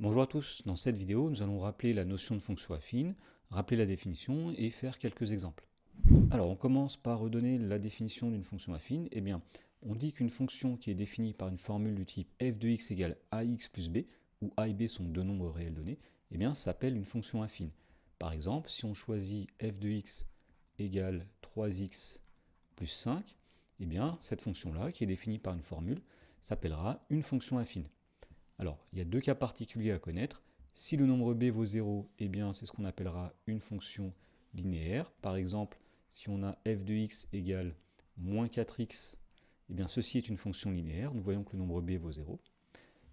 Bonjour à tous, dans cette vidéo nous allons rappeler la notion de fonction affine, rappeler la définition et faire quelques exemples. Alors on commence par redonner la définition d'une fonction affine. Eh bien, on dit qu'une fonction qui est définie par une formule du type f de x égale ax plus b, où a et b sont deux nombres réels donnés, eh bien ça s'appelle une fonction affine. Par exemple, si on choisit f de x égale 3x plus 5, eh bien cette fonction-là, qui est définie par une formule, s'appellera une fonction affine. Alors, il y a deux cas particuliers à connaître. Si le nombre b vaut 0, eh bien c'est ce qu'on appellera une fonction linéaire. Par exemple, si on a f de x égale moins 4x, eh bien ceci est une fonction linéaire. Nous voyons que le nombre b vaut 0.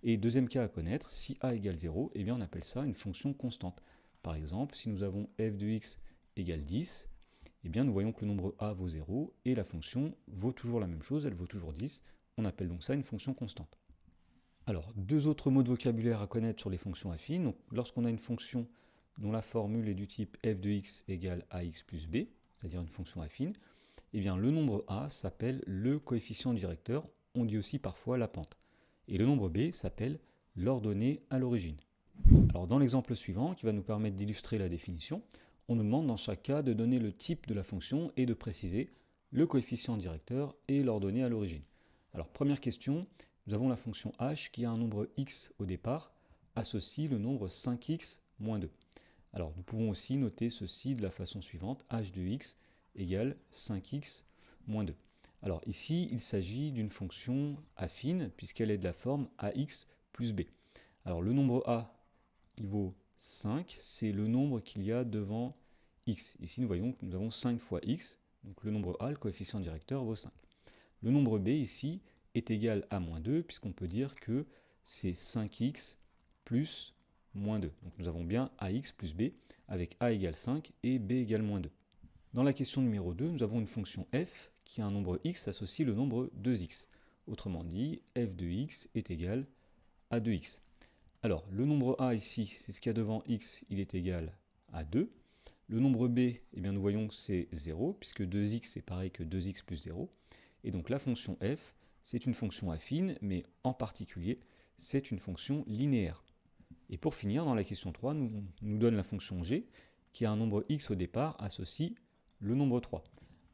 Et deuxième cas à connaître, si a égale 0, eh bien on appelle ça une fonction constante. Par exemple, si nous avons f de x égale 10, eh bien nous voyons que le nombre a vaut 0 et la fonction vaut toujours la même chose, elle vaut toujours 10. On appelle donc ça une fonction constante. Alors, deux autres mots de vocabulaire à connaître sur les fonctions affines. Lorsqu'on a une fonction dont la formule est du type f de x égale ax plus b, c'est-à-dire une fonction affine, eh bien le nombre a s'appelle le coefficient directeur, on dit aussi parfois la pente. Et le nombre b s'appelle l'ordonnée à l'origine. Alors dans l'exemple suivant, qui va nous permettre d'illustrer la définition, on nous demande dans chaque cas de donner le type de la fonction et de préciser le coefficient directeur et l'ordonnée à l'origine. Alors première question, nous avons la fonction h qui a un nombre x au départ, associe le nombre 5x moins 2. Alors nous pouvons aussi noter ceci de la façon suivante, h de x égale 5x moins 2. Alors ici, il s'agit d'une fonction affine puisqu'elle est de la forme ax plus b. Alors le nombre a, il vaut 5, c'est le nombre qu'il y a devant x. Ici nous voyons que nous avons 5 fois x, donc le nombre a, le coefficient directeur, vaut 5. Le nombre b ici est égal à moins 2, puisqu'on peut dire que c'est 5x plus moins 2. Donc nous avons bien ax plus b, avec a égale 5 et b égale moins 2. Dans la question numéro 2, nous avons une fonction f qui a un nombre x associe le nombre 2x. Autrement dit, f de x est égal à 2x. Alors, le nombre a ici, c'est ce qu'il y a devant x, il est égal à 2. Le nombre b, eh bien, nous voyons que c'est 0, puisque 2x c'est pareil que 2x plus 0. Et donc la fonction f, c'est une fonction affine, mais en particulier, c'est une fonction linéaire. Et pour finir, dans la question 3, nous donne la fonction g, qui a un nombre x au départ, associe le nombre 3.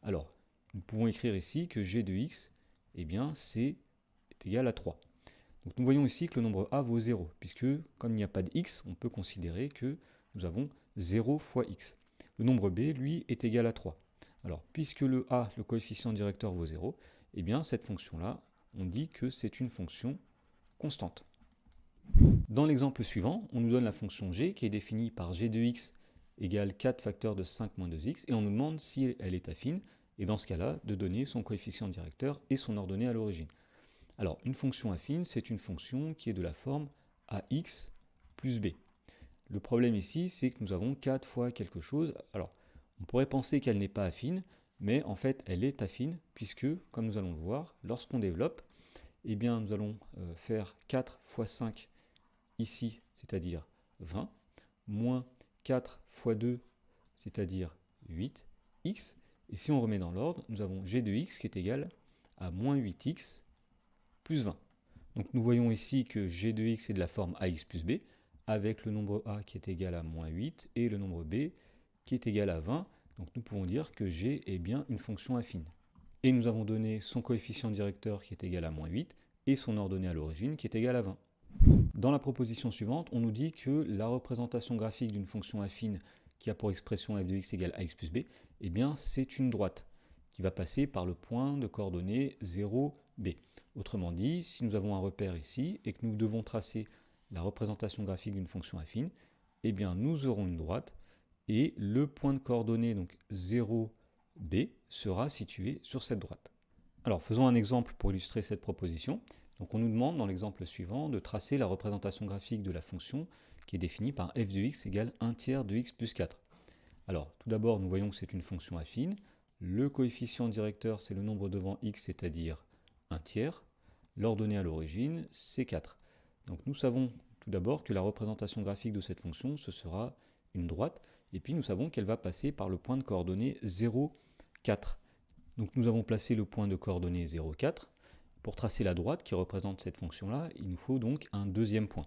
Alors, nous pouvons écrire ici que g de x, eh bien, est égal à 3. Donc nous voyons ici que le nombre a vaut 0, puisque comme il n'y a pas de x, on peut considérer que nous avons 0 fois x. Le nombre b, lui, est égal à 3. Alors, puisque le a, le coefficient directeur, vaut 0, eh bien cette fonction-là, on dit que c'est une fonction constante. Dans l'exemple suivant, on nous donne la fonction g qui est définie par g de x égale 4 facteurs de 5 moins 2x, et on nous demande si elle est affine, et dans ce cas-là, de donner son coefficient directeur et son ordonnée à l'origine. Alors, une fonction affine, c'est une fonction qui est de la forme ax plus b. Le problème ici, c'est que nous avons 4 fois quelque chose. Alors, on pourrait penser qu'elle n'est pas affine, mais en fait, elle est affine, puisque, comme nous allons le voir, lorsqu'on développe, eh bien, nous allons faire 4 fois 5 ici, c'est-à-dire 20, moins 4 fois 2, c'est-à-dire 8x. Et si on remet dans l'ordre, nous avons g de x qui est égal à moins 8x plus 20. Donc nous voyons ici que g de x est de la forme ax plus b, avec le nombre a qui est égal à moins 8 et le nombre b qui est égal à 20. Donc nous pouvons dire que g est bien une fonction affine. Et nous avons donné son coefficient directeur qui est égal à moins 8 et son ordonnée à l'origine qui est égal à 20. Dans la proposition suivante, on nous dit que la représentation graphique d'une fonction affine qui a pour expression f de x égale ax plus b, eh bien c'est une droite qui va passer par le point de coordonnées 0, b. Autrement dit, si nous avons un repère ici et que nous devons tracer la représentation graphique d'une fonction affine, eh bien nous aurons une droite et le point de coordonnées donc 0, b sera situé sur cette droite. Alors faisons un exemple pour illustrer cette proposition. Donc on nous demande dans l'exemple suivant de tracer la représentation graphique de la fonction qui est définie par f de x égale 1 tiers de x plus 4. Alors tout d'abord nous voyons que c'est une fonction affine. Le coefficient directeur c'est le nombre devant x, c'est-à-dire 1 tiers. L'ordonnée à l'origine c'est 4. Donc nous savons tout d'abord que la représentation graphique de cette fonction ce sera une droite. Et puis nous savons qu'elle va passer par le point de coordonnées 0, 4. Donc nous avons placé le point de coordonnées 0, 4. Pour tracer la droite qui représente cette fonction-là, il nous faut donc un deuxième point.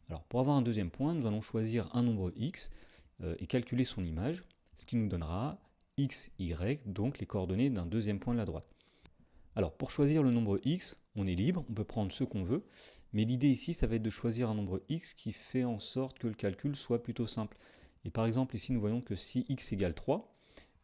Alors pour avoir un deuxième point, nous allons choisir un nombre x et calculer son image, ce qui nous donnera x, y, donc les coordonnées d'un deuxième point de la droite. Alors pour choisir le nombre x, on est libre, on peut prendre ce qu'on veut, mais l'idée ici, ça va être de choisir un nombre x qui fait en sorte que le calcul soit plutôt simple. Et par exemple, ici, nous voyons que si x égale 3,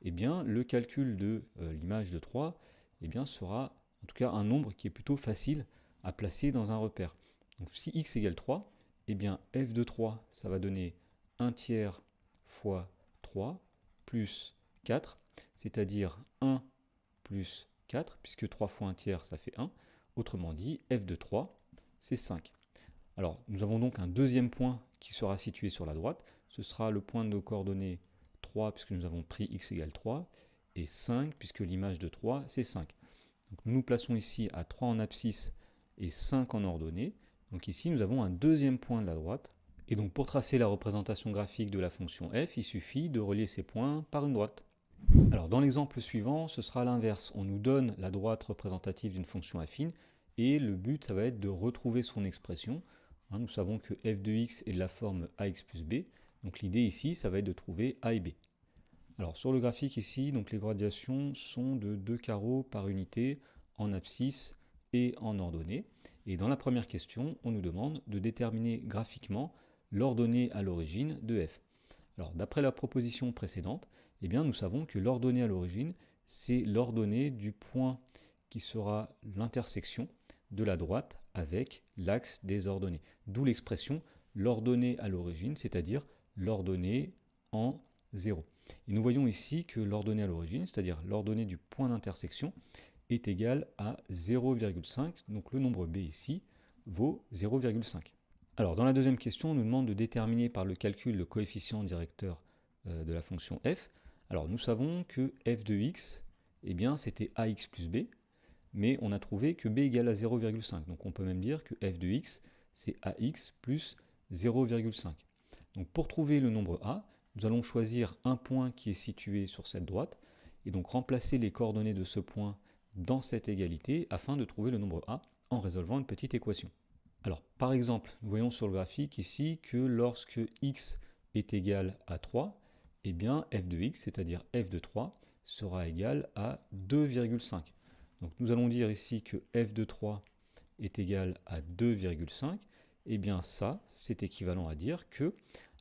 eh bien, le calcul de l'image de 3 eh bien, sera en tout cas un nombre qui est plutôt facile à placer dans un repère. Donc si x égale 3, eh bien, f de 3, ça va donner 1 tiers fois 3 plus 4, c'est-à-dire 1 plus 4, puisque 3 fois 1 tiers, ça fait 1. Autrement dit, f de 3, c'est 5. Alors, nous avons donc un deuxième point qui sera situé sur la droite. Ce sera le point de nos coordonnées 3, puisque nous avons pris x égale 3, et 5, puisque l'image de 3, c'est 5. Donc, nous nous plaçons ici à 3 en abscisse et 5 en ordonnée. Donc ici, nous avons un deuxième point de la droite. Et donc, pour tracer la représentation graphique de la fonction f, il suffit de relier ces points par une droite. Alors dans l'exemple suivant, ce sera l'inverse. On nous donne la droite représentative d'une fonction affine et le but, ça va être de retrouver son expression. Nous savons que f de x est de la forme ax plus b. Donc l'idée ici, ça va être de trouver a et b. Alors sur le graphique ici, donc les graduations sont de 2 carreaux par unité en abscisse et en ordonnée. Et dans la première question, on nous demande de déterminer graphiquement l'ordonnée à l'origine de f. Alors d'après la proposition précédente, eh bien, nous savons que l'ordonnée à l'origine, c'est l'ordonnée du point qui sera l'intersection de la droite avec l'axe des ordonnées. D'où l'expression l'ordonnée à l'origine, c'est-à-dire l'ordonnée en 0. Et nous voyons ici que l'ordonnée à l'origine, c'est-à-dire l'ordonnée du point d'intersection, est égale à 0,5. Donc le nombre b ici vaut 0,5. Alors dans la deuxième question, on nous demande de déterminer par le calcul le coefficient directeur de la fonction f. Alors nous savons que f de x, eh bien c'était ax plus b, mais on a trouvé que b égale à 0,5. Donc on peut même dire que f de x, c'est ax plus 0,5. Donc pour trouver le nombre a, nous allons choisir un point qui est situé sur cette droite, et donc remplacer les coordonnées de ce point dans cette égalité afin de trouver le nombre a en résolvant une petite équation. Alors par exemple, nous voyons sur le graphique ici que lorsque x est égal à 3, eh bien f de x, c'est-à-dire f de 3, sera égal à 2,5. Donc nous allons dire ici que f de 3 est égal à 2,5. Eh bien ça, c'est équivalent à dire que,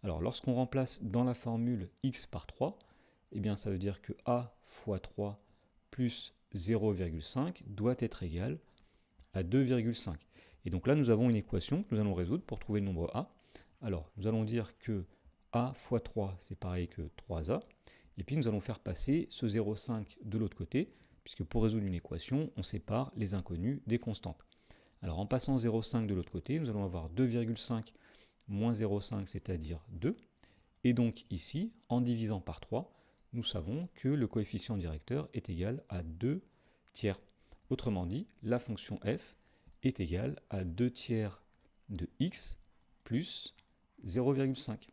alors lorsqu'on remplace dans la formule x par 3, eh bien ça veut dire que a fois 3 plus 0,5 doit être égal à 2,5. Et donc là, nous avons une équation que nous allons résoudre pour trouver le nombre a. Alors, nous allons dire que a fois 3, c'est pareil que 3a. Et puis, nous allons faire passer ce 0,5 de l'autre côté, puisque pour résoudre une équation, on sépare les inconnus des constantes. Alors, en passant 0,5 de l'autre côté, nous allons avoir 2,5 moins 0,5, c'est-à-dire 2. Et donc ici, en divisant par 3, nous savons que le coefficient directeur est égal à 2 tiers. Autrement dit, la fonction f est égale à 2 tiers de x plus 0,5.